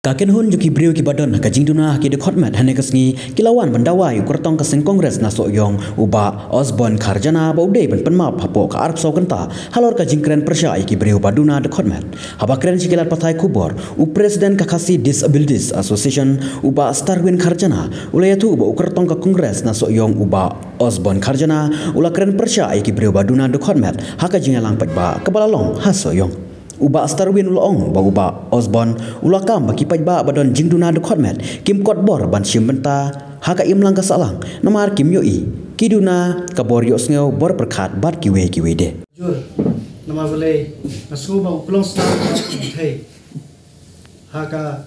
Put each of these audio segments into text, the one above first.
Kaken hun juki brio ki badon ka jingduna ki de khotmat hane kasngi kilawan bandawa yu kurtong ka sing kongres na so yong uba Osborne Kharjana ba udai ban panma phapo ka arp so kanta halor ka jingkren persya ki brio baduna de khotmat haba kren sikilat pathai khubor u president ka khasi disabilities association uba Starwin Kharjana ulayatu uba kurtong ka kongres na so yong uba Osborne Kharjana ula kren persya ki brio baduna de khotmat haka jingalang patba kabalalong haso yong uba Starwin ulong ba uba Osborne ulakam baki pajba badon jingduna de khotmet kim kot bor ban simbenta haka imlang ka salang namar kim yoi kiduna kabor yo sngew bor perkhat bat kiwe de jur nama bale nasu ba uklong sta thei haka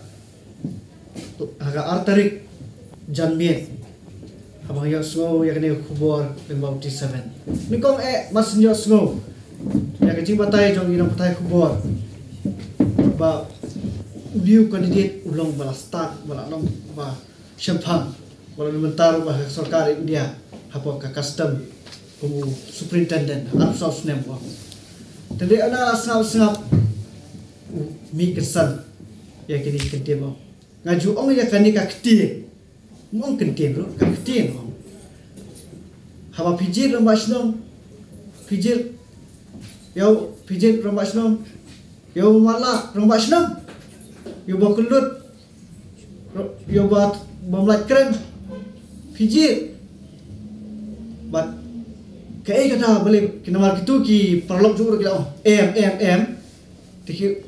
artarik janmie abang yo sngew yakne khubor 57 nikong mas yo sngew ya kecing patai jong inang patai kubor ba view candidate ulong bala start bala long ba syamphang bala mentar ba sarkar India hapo ka custom ku superintendent arsos nem wa tende ana sangap mi kesan ya kini kente ba ngaju ong ya kani ka kti mong kente ro ka kti no haba pijir rambasnom pijir Yo pijit rombasnom, yo malak rombasnom, yo bakulut, yo bat bamlat keren, pijit. Bat kayak kata boleh kena gitu ki perlok juga kita em, tiki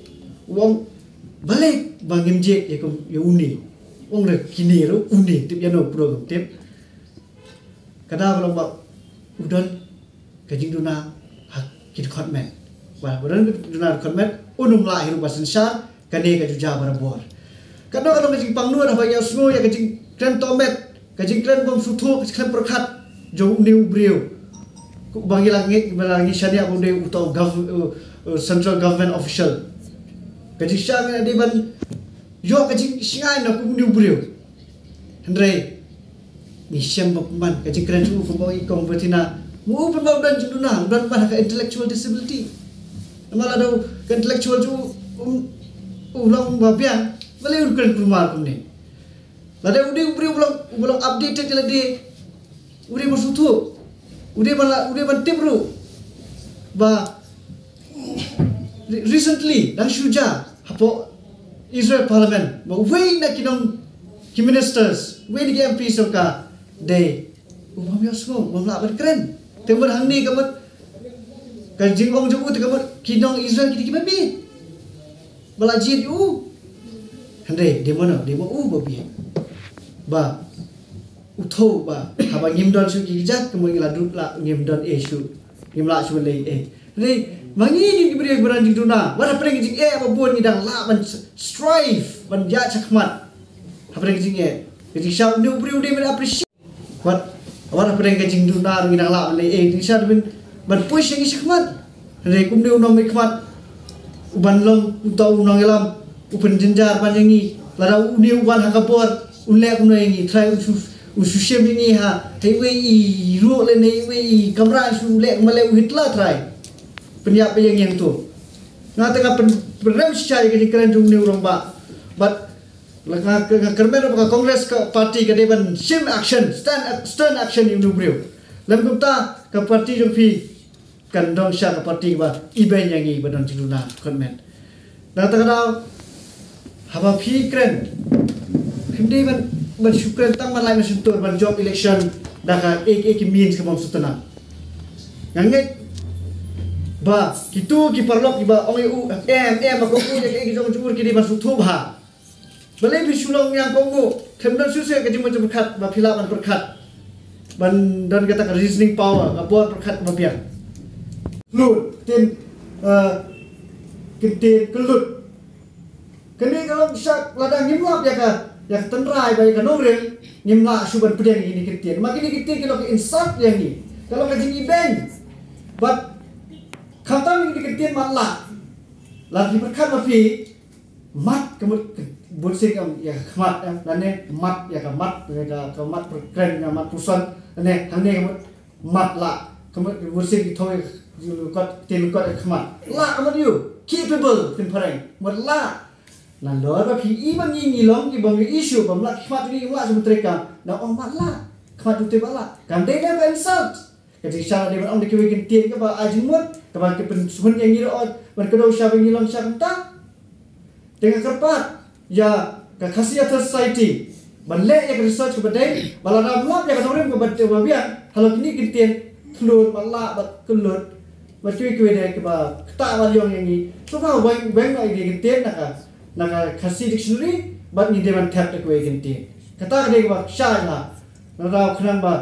uang balik bangim jek ya uni, uang le kini ro uni tip yano program tip. Kata kalau bak udan kajing duna kit khotmet ba bodan dunar khotmet unum la hiru basin syar kane ka juja barabor kado kado kajing pangnu da ba ya smo ya kajing kren tomet kajing kren bom sutu kren perkhat jo new brio bangi langi syania bonde uto central government official kajing syang de ban yo kajing singai na ku new brio hendrai ni syam man kajing kren su ko bangi kong betina mu perbau dan juduna dan pada ke intellectual disability malah ada ke intellectual ju ulang babian boleh urkan rumah kumne lada udi ulang updated jela di udi masutu udi ban tibru ba recently dan shuja hapo Israel parliament ba way na kinong ki ministers way ni MP soka de umam yosmo mamla berkeren temur hangni kamat kajing ong jubu kamat kinong Israel kiti kimabi balajid u hande demo babi ba utho ba haba ngimdon su kijak kemo ngiladut la ngimdon shu ngimla su le re mangi ni diberi beranjing duna wara preng jing apa buan ngidang la ban strive ban ya chakmat hapreng jing jadi shau new brio de appreciate what awak apa yang kajing dunar ngidang la le nisha bin ban push yang isikmat re kum dia unom ikmat uban long utau unang elam upen jenjar panjangi lara uni uban hakapor unle kuno yangi try usushem ini ha highway i ro le nei we kamera su le male hitla try penyap yang tu ngata ka program syai ke keren jung ne urang ba but laka kermen ka kongres ka parti ka deban sim action stern action in brio lam kumta ka parti jong pi kan dong sha ka parti ba iben yang i badon jiluna konmen na ta kada haba pi kren khimde ban shukran tang malai na suntur ban job election da ka ek means ka bom sutana nganget ba kitu ki parlok ki ba ong em ko ku ek jong jur ki di ban sutu ba balai bisulong yang kongo kemdan susah kajing macam berkat bapilapan berkat ban dan kata reasoning power buat berkat bapian lut tin kente kelut kene kalau bisa ladang ngimlap ya tenrai baik kanurel ngimla suban pedang ini kente makin kente kalau ke insult yang ni kalau kajing ibeng but khatam ini kente matla lagi berkat bapi mat kemudian bursik ya khmat nane mat ya kamat ya kamat keren ya mat pusan nane hane mat la kamat bursik thoi kot tin kot khmat la kamat you capable tin pareng mat la Lalu apa pi bang ini long ki bang isu bang lak khmat ni ulah sebentreka na ong matla khmat tu bala kan dia dah insult jadi cara dia ong dikiwe kintin ke ba ajimut ke ba ke pensun yang ngira od ban kedau sya bang long sya kenta dengan kerpat ya ka khasiat society banle ya research ke badai bala ramlap ya kanorim ke badai babian kalau kini kintin kelut bala bat kelut bat kiwe dia ke ba ta ba yang ni so ka bang ai dia kintin nak kasih dictionary, bat ni dewan tap tak kue ganti. Kata dia bak syah lah, nak kenapa bat,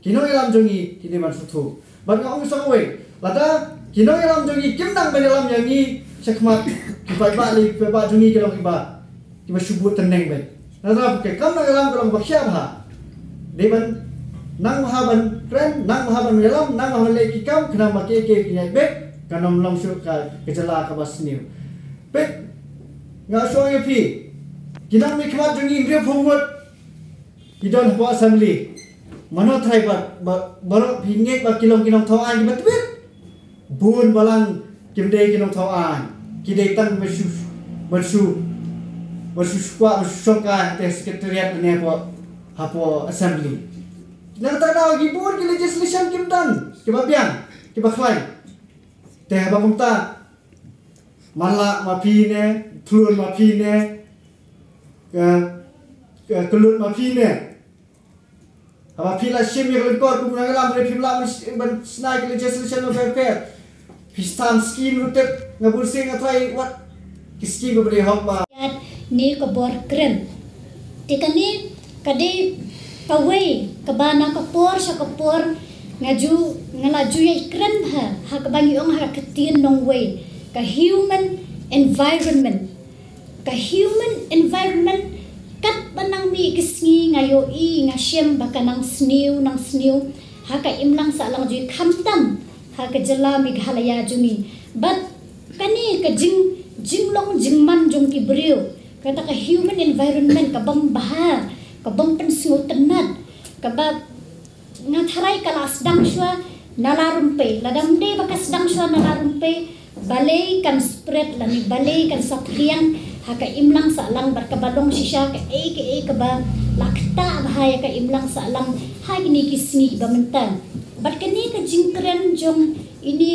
kino ilam jongi kini man sutu. Bat ngau sangwe, lada kino ilam jongi kim nang bedalam yang ni sekmat kibai balik kibai jongi kalau kibai subut teneng bet. Lada bukan kam nang ilam kalau bak syah bah, dewan nang mahaban keren, nang mahaban ilam, nang mahaban leki kam kenapa keke kinyai bet, kanam langsung ke jela kabas new. Bet ngah soalnya pi, kita mikmat jungi India forward, kita nak buat assembly, mana try baru pinggir kilong tawaan kita betul, bun balang kimdei kilong tawaan, kita tang bersu squad bersuka te sekretariat ni apa assembly, kita tak tahu lagi bun kita legislation kimdan, kita biang, kita klai, te abang kita malak mapi ne. Telur mapi ne, kelut mapi ne. Apa pila sim yang lekor kemudian dalam dari pila senai legislation of welfare. Pistan scheme rutek ngabursing atrai wat scheme beri hamba. Ni kebor keren. Tika ni kadi kawai kebana kapor sakapor ngalaju ya keren ha kebangi ong ha ketien nong way ka human environment. Ka human environment kat banang mi kisngi ngayo I ngasiem baka nang sniu haka imlang sa lang jui kamtam haka jala mi ghalaya jumi but kani ka jinglong jingman jong ki brio kata ka human environment ka bang baha ka bang pensu tenat ka ba ngatharai kala sedang shwa nalarumpe ladam de baka sedang shwa nalarumpe balai kan spread lani balai kan sakliang haka imlang sa lang barkabalong sisya ka ba lakta bahaya ka imlang sa lang ha gini kisni ba mentan bat kani ka jingkren jong ini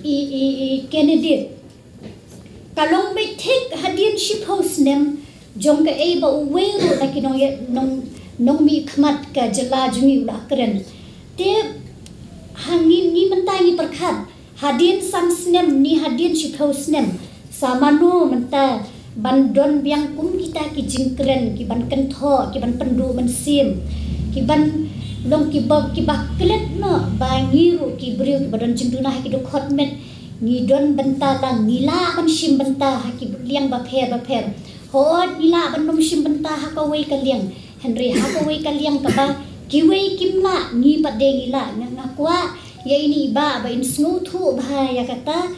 i candidate kalong may take hadian ship house nem jong ka ba uwero na kinong nong mi khmat ka jala jungi ulah keren te hangin ni mentangi perkhat hadian samsnem ni hadian ship house nem samano menta bandon biang kum kita ki jingkren ki ban kentho ki ban pendu ban sim ki ban long ki baklet no bangiru ki briu ki badan jingduna ki do khotmet ni don bentala nila ban sim benta ha ki liang ba pher hod nila ban nom sim benta ha ka wei ka liang henry ha ka wei ka liang ka ba ki wei kimla ni pade ngila ngakwa ya ini ba in snuthu ba ya kata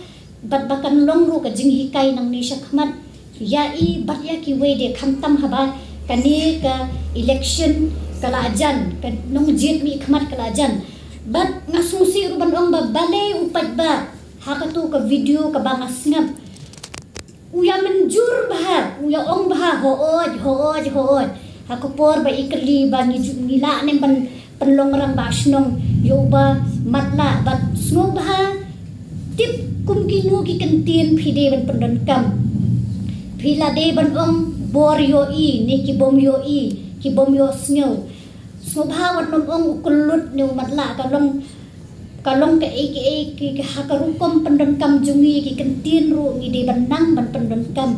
bat bakan longru ka jinghikai nang ni syakmat ya I bat ya ki we de khamtam haba kani ka election kalajan ka nong jit mi khmat kalajan bat ngasusi ruban ong ba bale upat ba hakatu ka video ka ba ngasngap uya menjur bah uya ong bah hood hakupor ba ikli ba ngila nem ban penlongrang ba snong yo ba matla bat snong bah tip kum kinu ki kentin phide ban pendon kam Pila de ban ong bor yo I ni ki bom yo snyo smobhawat nom ong kulut ni matla kalong ka ki hakarukom pendon kam jungi ki kentin ru ngi de ban nang ban pendon kam